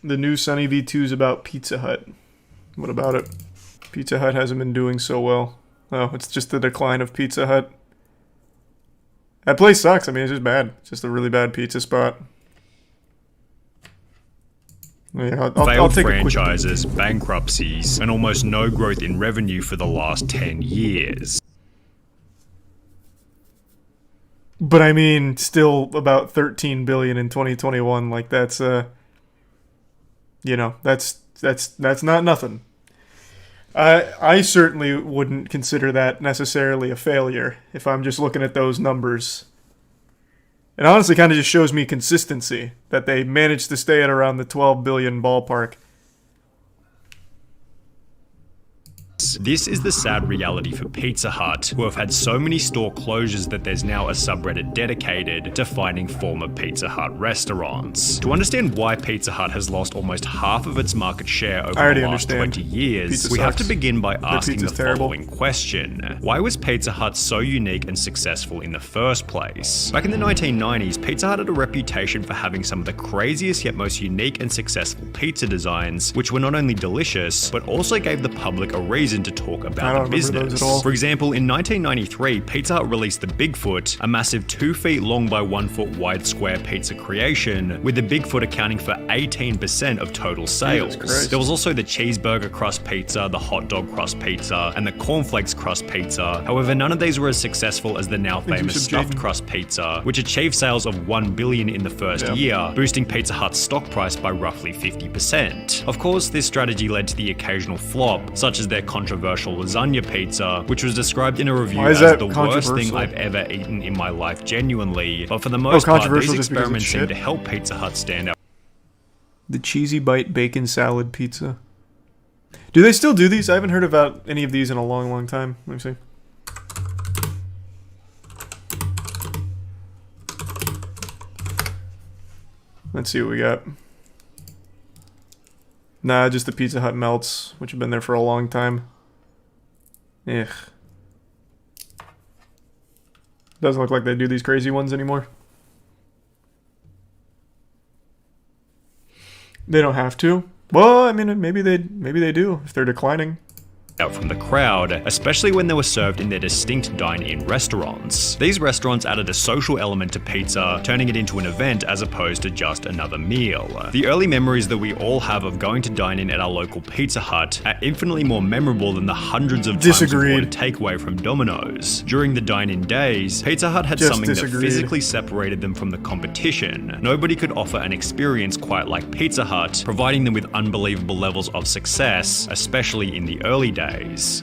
The new Sunny V2 is about Pizza Hut. What about it? Pizza Hut hasn't been doing so well. Oh, it's just the decline of Pizza Hut. That place sucks. I mean, it's just bad. It's just a really bad pizza spot. Yeah, I'll Failed take franchises, bankruptcies, and almost no growth in revenue for the last 10 years. But I mean, still about 13 billion in 2021. Like that's you know, that's not nothing. I certainly wouldn't consider that necessarily a failure if I'm just looking at those numbers. It honestly kind of just shows me consistency, that they managed to stay at around the 12 billion ballpark. This is the sad reality for Pizza Hut, who have had so many store closures that there's now a subreddit dedicated to finding former Pizza Hut restaurants. To understand why Pizza Hut has lost almost half of its market share over the last 20 years, we have to begin by asking the following question. Why was Pizza Hut so unique and successful in the first place? Back in the 1990s, Pizza Hut had a reputation for having some of the craziest yet most unique and successful pizza designs, which were not only delicious, but also gave the public a reason to talk about the business. For example, in 1993, Pizza Hut released the Bigfoot, a massive 2 feet long by 1 foot wide square pizza creation, with the Bigfoot accounting for 18% of total sales. There was also the cheeseburger crust pizza, the hot dog crust pizza, and the cornflakes crust pizza. However, none of these were as successful as the now famous stuffed crust pizza, which achieved sales of 1 billion in the first year, boosting Pizza Hut's stock price by roughly 50%. Of course, this strategy led to the occasional flop, such as their controversial lasagna pizza, which was described in a review as the worst thing I've ever eaten in my life genuinely, but for the most part, these experiments seem to help Pizza Hut stand out. The Cheesy Bite Bacon Salad Pizza. Do they still do these? I haven't heard about any of these in a long time. Let me see. Let's see what we got. Nah, just the Pizza Hut melts, which have been there for a long time. Ugh. Doesn't look like they do these crazy ones anymore. They don't have to. Well, I mean, maybe they do if they're declining. Out from the crowd, especially when they were served in their distinct dine-in restaurants. These restaurants added a social element to pizza, turning it into an event as opposed to just another meal. The early memories that we all have of going to dine in at our local Pizza Hut are infinitely more memorable than the hundreds of times we ordered takeaway from Domino's. During the dine-in days, Pizza Hut had something that physically separated them from the competition. Nobody could offer an experience quite like Pizza Hut, providing them with unbelievable levels of success, especially in the early days.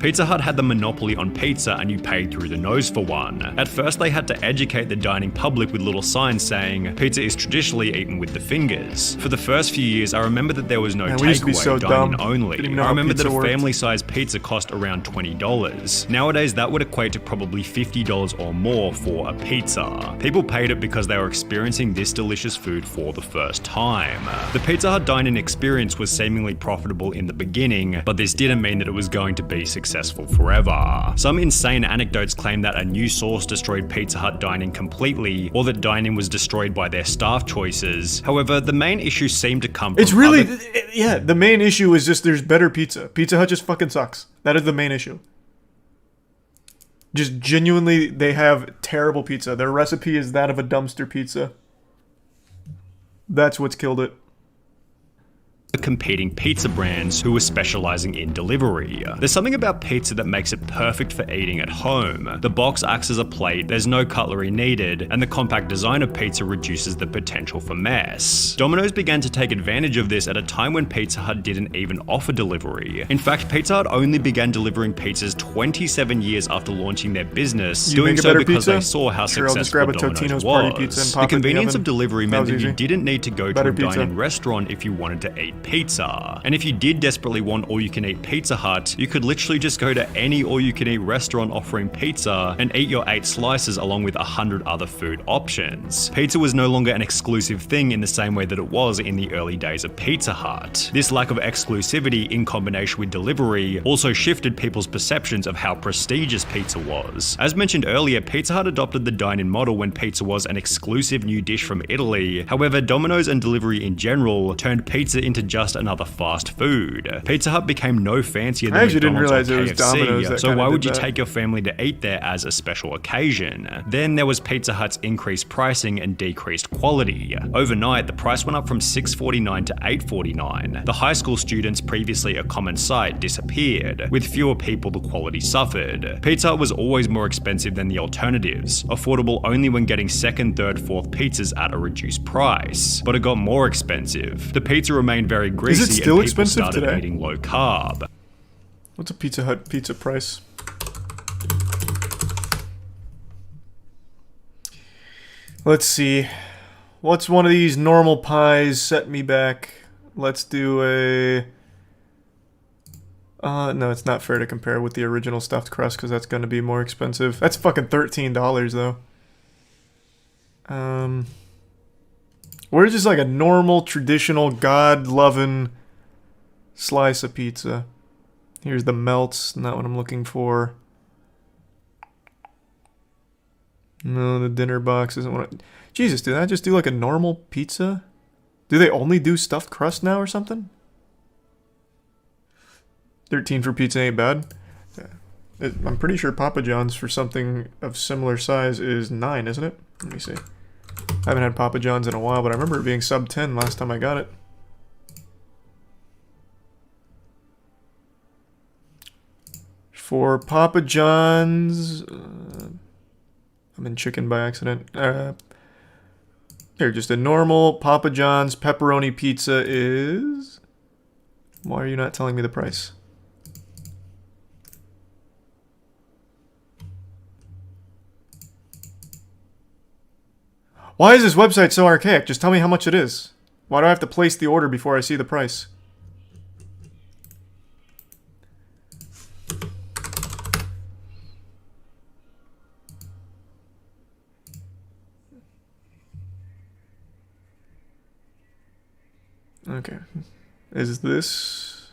Pizza Hut had the monopoly on pizza and you paid through the nose for one. At first they had to educate the dining public with little signs saying, pizza is traditionally eaten with the fingers. For the first few years I remember that there was no takeaway, dine-in only. I remember that a family-sized pizza cost around $20. Nowadays that would equate to probably $50 or more for a pizza. People paid it because they were experiencing this delicious food for the first time. The Pizza Hut dine-in experience was seemingly profitable in the beginning, but this didn't mean that it was going to be successful forever. Some insane anecdotes claim that a new source destroyed Pizza Hut dining completely, or that dining was destroyed by their staff choices. However, the main issue seemed to come from the main issue is just there's better pizza. Pizza Hut just fucking sucks. That is the main issue. Just genuinely, they have terrible pizza. Their recipe is that of a dumpster pizza. That's what's killed it. Competing pizza brands who were specializing in delivery. There's something about pizza that makes it perfect for eating at home. The box acts as a plate, there's no cutlery needed, and the compact design of pizza reduces the potential for mess. Domino's began to take advantage of this at a time when Pizza Hut didn't even offer delivery. In fact, Pizza Hut only began delivering pizzas 27 years after launching their business, doing so because they saw how successful Domino's was. The convenience of delivery meant that you didn't need to go to a dine-in restaurant if you wanted to eat pizza. And if you did desperately want all-you-can-eat Pizza Hut, you could literally just go to any all-you-can-eat restaurant offering pizza and eat your 8 slices along with 100 other food options. Pizza was no longer an exclusive thing in the same way that it was in the early days of Pizza Hut. This lack of exclusivity in combination with delivery also shifted people's perceptions of how prestigious pizza was. As mentioned earlier, Pizza Hut adopted the dine-in model when pizza was an exclusive new dish from Italy. However, Domino's and delivery in general turned pizza into just another fast food. Pizza Hut became no fancier than I actually didn't McDonald's realize or it was Domino's KFC, that so kinda why did would you that. take your family to eat there as a special occasion? Then there was Pizza Hut's increased pricing and decreased quality. Overnight, the price went up from $6.49 to $8.49. The high school students previously a common sight disappeared. With fewer people, the quality suffered. Pizza Hut was always more expensive than the alternatives, affordable only when getting second, third, fourth pizzas at a reduced price. But it got more expensive. The pizza remained very greasy and still people expensive started today? eating low carb. What's a Pizza Hut pizza price? Let's see. What's one of these normal pies set me back? Let's do a... no, it's not fair to compare with the original stuffed crust because that's going to be more expensive. That's fucking $13 though. Where's just like a normal, traditional, God-loving slice of pizza? Here's the melts, not what I'm looking for. No, the dinner box isn't what I... Jesus, did I just do like a normal pizza? Do they only do stuffed crust now or something? 13 for pizza ain't bad. I'm pretty sure Papa John's for something of similar size is 9, isn't it? Let me see. I haven't had Papa John's in a while, but I remember it being sub 10 last time I got it. For Papa John's... I'm in chicken by accident. Here, just a normal Papa John's pepperoni pizza is... Why are you not telling me the price? Why is this website so archaic? Just tell me how much it is. Why do I have to place the order before I see the price? Okay. Is this...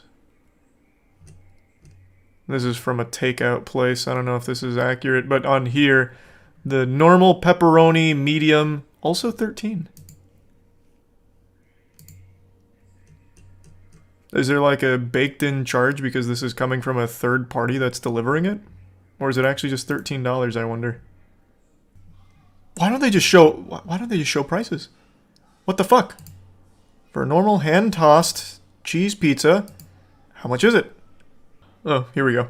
This is from a takeout place. I don't know if this is accurate, but on here, the normal pepperoni medium, also 13. Is there like a baked-in charge because this is coming from a third party that's delivering it? Or is it actually just $13, I wonder? Why don't they just show prices? What the fuck? For a normal hand-tossed cheese pizza, how much is it? Oh, here we go.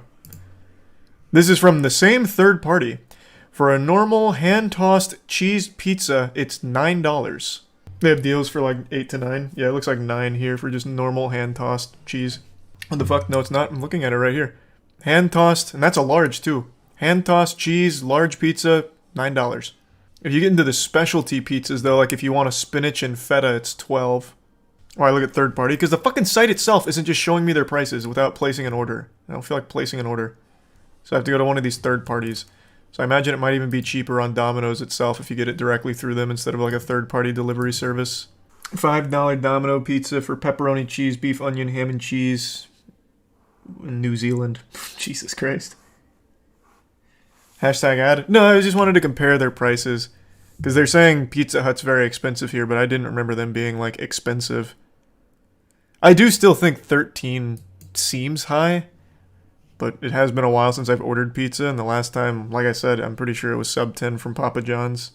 This is from the same third party. For a normal hand-tossed cheese pizza, it's $9. They have deals for like 8 to 9. Yeah, it looks like 9 here for just normal hand-tossed cheese. What the fuck? No, it's not. I'm looking at it right here. Hand-tossed, and that's a large too. Hand-tossed cheese, large pizza, $9. If you get into the specialty pizzas though, like if you want a spinach and feta, it's $12. Or I look at third party, because the fucking site itself isn't just showing me their prices without placing an order. I don't feel like placing an order. So I have to go to one of these third parties. So I imagine it might even be cheaper on Domino's itself if you get it directly through them instead of like a third party delivery service. $5 Domino pizza for pepperoni, cheese, beef, onion, ham, and cheese. In New Zealand. Jesus Christ. Hashtag ad. No, I just wanted to compare their prices. Because they're saying Pizza Hut's very expensive here, but I didn't remember them being like expensive. I do still think 13 seems high, but it has been a while since I've ordered pizza, and the last time, like I said, I'm pretty sure it was sub 10 from Papa John's.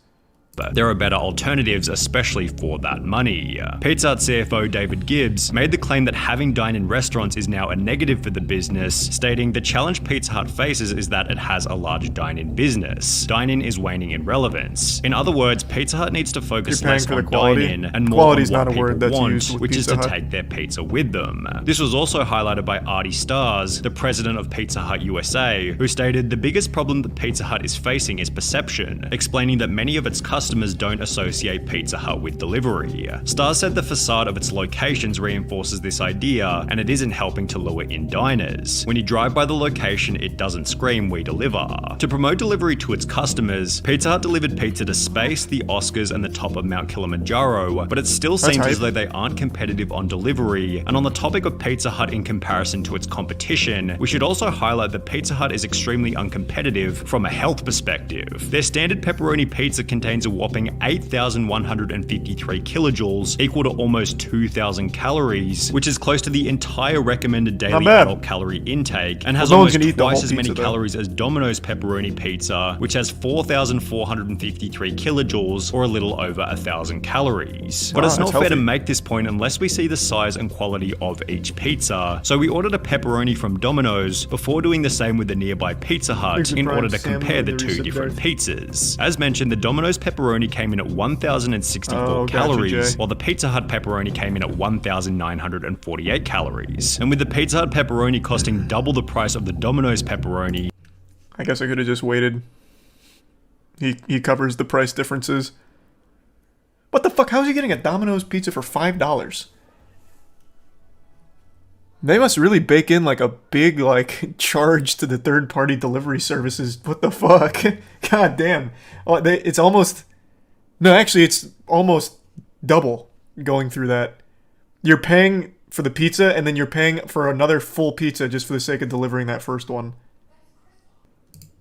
But there are better alternatives, especially for that money. Pizza Hut CFO David Gibbs made the claim that having dine-in restaurants is now a negative for the business, stating the challenge Pizza Hut faces is that it has a large dine-in business. Dine-in is waning in relevance. In other words, Pizza Hut needs to focus less on dine-in and more on what people want, which is to take their pizza with them. This was also highlighted by Artie Stars, the president of Pizza Hut USA, who stated the biggest problem that Pizza Hut is facing is perception, explaining that many of its customers don't associate Pizza Hut with delivery. Stars said the facade of its locations reinforces this idea, and it isn't helping to lure in diners. When you drive by the location, it doesn't scream "we deliver." To promote delivery to its customers, Pizza Hut delivered pizza to space, the Oscars, and the top of Mount Kilimanjaro, but it still seems as though they aren't competitive on delivery. And on the topic of Pizza Hut in comparison to its competition, we should also highlight that Pizza Hut is extremely uncompetitive from a health perspective. Their standard pepperoni pizza contains a whopping 8,153 kilojoules, equal to almost 2,000 calories, which is close to the entire recommended daily adult calorie intake, and has almost twice as many calories as Domino's pepperoni pizza, which has 4,453 kilojoules, or a little over 1,000 calories. But it's not fair to make this point unless we see the size and quality of each pizza. So we ordered a pepperoni from Domino's before doing the same with the nearby Pizza Hut in order to compare the two different pizzas. As mentioned, the Domino's pepperoni came in at 1,064 calories, while the Pizza Hut pepperoni came in at 1,948 calories. And with the Pizza Hut pepperoni costing double the price of the Domino's pepperoni, I guess I could have just waited. He covers the price differences. What the fuck? How is he getting a Domino's pizza for $5? They must really bake in like a big like charge to the third-party delivery services. What the fuck? God damn. Oh, it's almost... No, actually, it's almost double going through that. You're paying for the pizza, and then you're paying for another full pizza just for the sake of delivering that first one.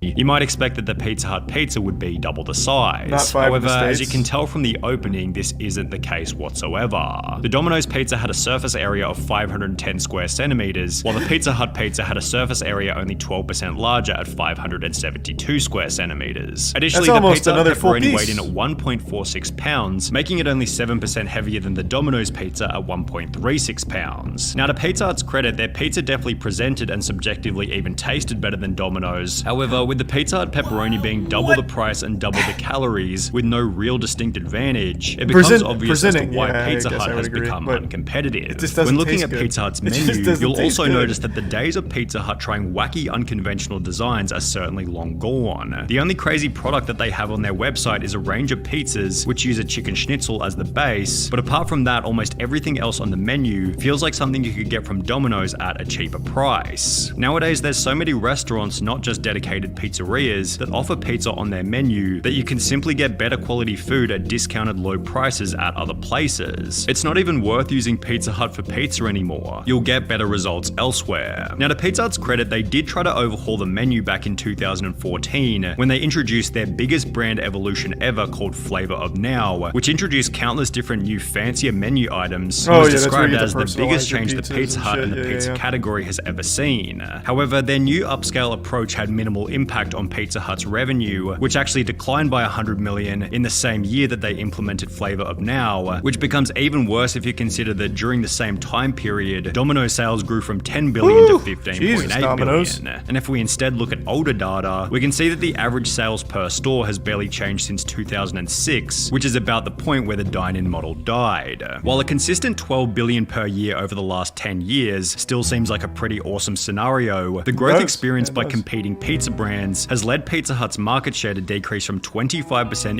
You might expect that the Pizza Hut pizza would be double the size. Not five However, in the States. as you can tell from the opening, this isn't the case whatsoever. The Domino's pizza had a surface area of 510 square centimeters, while the Pizza Hut pizza had a surface area only 12% larger at 572 square centimeters. Additionally, the Pizza Hut pepperoni weighed in at 1.46 pounds, making it only 7% heavier than the Domino's pizza at 1.36 pounds. Now, to Pizza Hut's credit, their pizza definitely presented and subjectively even tasted better than Domino's. However, with the Pizza Hut pepperoni being double the price and double the calories with no real distinct advantage, it becomes obvious as to why Pizza Hut has become uncompetitive. When looking at Pizza Hut's menu, you'll also notice that the days of Pizza Hut trying wacky, unconventional designs are certainly long gone. The only crazy product that they have on their website is a range of pizzas which use a chicken schnitzel as the base, but apart from that, almost everything else on the menu feels like something you could get from Domino's at a cheaper price. Nowadays, there's so many restaurants, not just dedicated pizzerias, that offer pizza on their menu that you can simply get better quality food at discounted low prices at other places. It's not even worth using Pizza Hut for pizza anymore. You'll get better results elsewhere. Now, to Pizza Hut's credit, they did try to overhaul the menu back in 2014 when they introduced their biggest brand evolution ever called Flavor of Now, which introduced countless different new fancier menu items and was described as the biggest change the Pizza Hut and the pizza category has ever seen. However, their new upscale approach had minimal impact on Pizza Hut's revenue, which actually declined by $100 million in the same year that they implemented Flavor of Now, which becomes even worse if you consider that during the same time period, Domino's sales grew from $10 billion to $15.8 billion. And if we instead look at older data, we can see that the average sales per store has barely changed since 2006, which is about the point where the dine-in model died. While a consistent $12 billion per year over the last 10 years still seems like a pretty awesome scenario, the growth experienced by competing pizza brands has led Pizza Hut's market share to decrease from 25%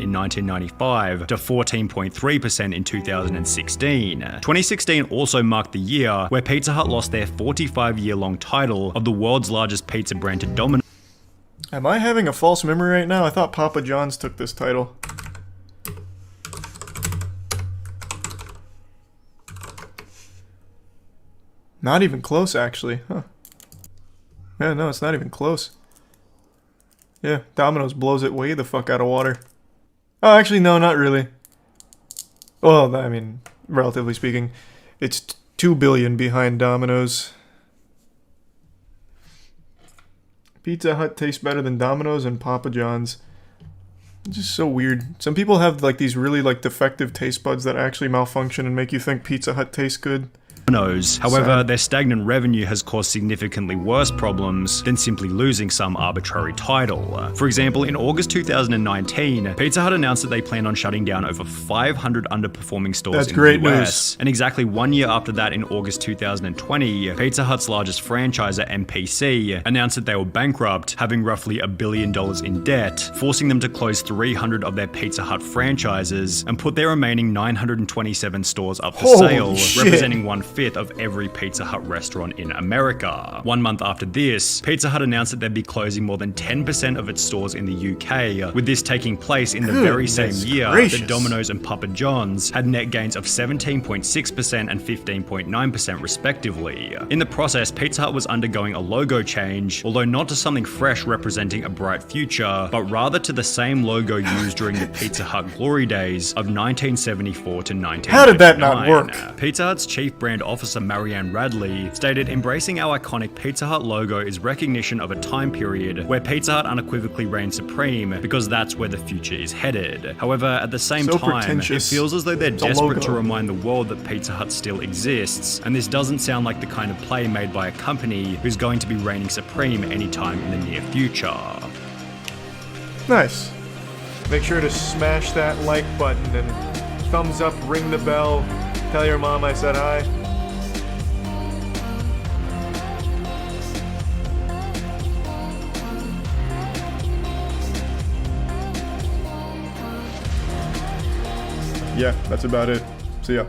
in 1995 to 14.3% in 2016. 2016 also marked the year where Pizza Hut lost their 45-year-long title of the world's largest pizza brand to Domino. Am I having a false memory right now? I thought Papa John's took this title. Not even close, actually. Huh. Yeah, no, it's not even close. Yeah, Domino's blows it way the fuck out of water. Oh, actually, no, not really. Well, I mean, relatively speaking, it's $2 billion behind Domino's. Pizza Hut tastes better than Domino's and Papa John's. It's just so weird. Some people have like these really like defective taste buds that actually malfunction and make you think Pizza Hut tastes good. However, their stagnant revenue has caused significantly worse problems than simply losing some arbitrary title. For example, in August 2019, Pizza Hut announced that they plan on shutting down over 500 underperforming stores in the US. And exactly 1 year after that, in August 2020, Pizza Hut's largest franchisor, MPC, announced that they were bankrupt, having roughly $1 billion in debt, forcing them to close 300 of their Pizza Hut franchises and put their remaining 927 stores up for sale, representing 1/5 1/5 of every Pizza Hut restaurant in America. 1 month after this, Pizza Hut announced that they'd be closing more than 10% of its stores in the UK, with this taking place in the very same year gracious. that Domino's and Papa John's had net gains of 17.6% and 15.9% respectively. In the process, Pizza Hut was undergoing a logo change, although not to something fresh representing a bright future, but rather to the same logo used during the Pizza Hut glory days of 1974 to 1999. How did that not work? Pizza Hut's chief brand officer Marianne Radley stated, "Embracing our iconic Pizza Hut logo is recognition of a time period where Pizza Hut unequivocally reigns supreme because that's where the future is headed. However, at the same So time, it pretentious. feels as though they're It's a desperate to logo. remind the world that Pizza Hut still exists, and this doesn't sound like the kind of play made by a company who's going to be reigning supreme anytime in the near future." Nice. Make sure to smash that like button and thumbs up, ring the bell, tell your mom I said hi. Yeah, that's about it. See ya.